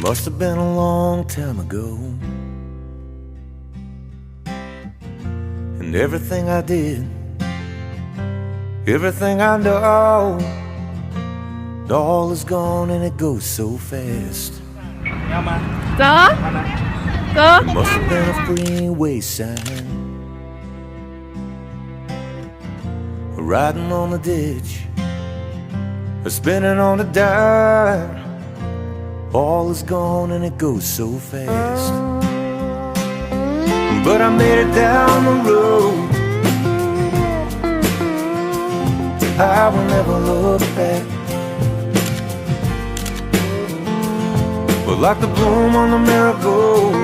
Must have been a long time ago, and everything I did, everything I know, it all is gone and it goes so fast. It must have been a freeway sign, riding on the ditch, or spinning on the dime. All is gone and it goes so fast. But I made it down the road, I will never look back. But like the bloom on the marigold,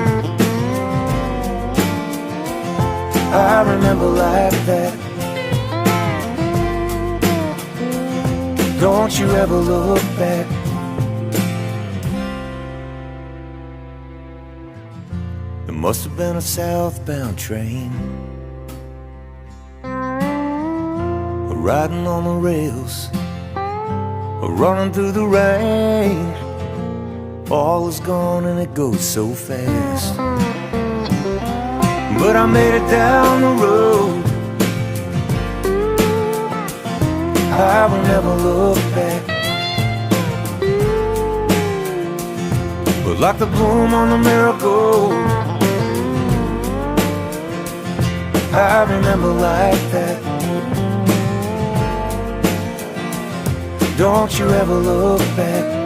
I remember like that. Don't you ever look back. It must have been a southbound train, riding on the rails, running through the rain. All is gone and it goes so fast. But I made it down the road, I will never look back. But like the bloom on the marigold, I remember like that. Don't you ever look back.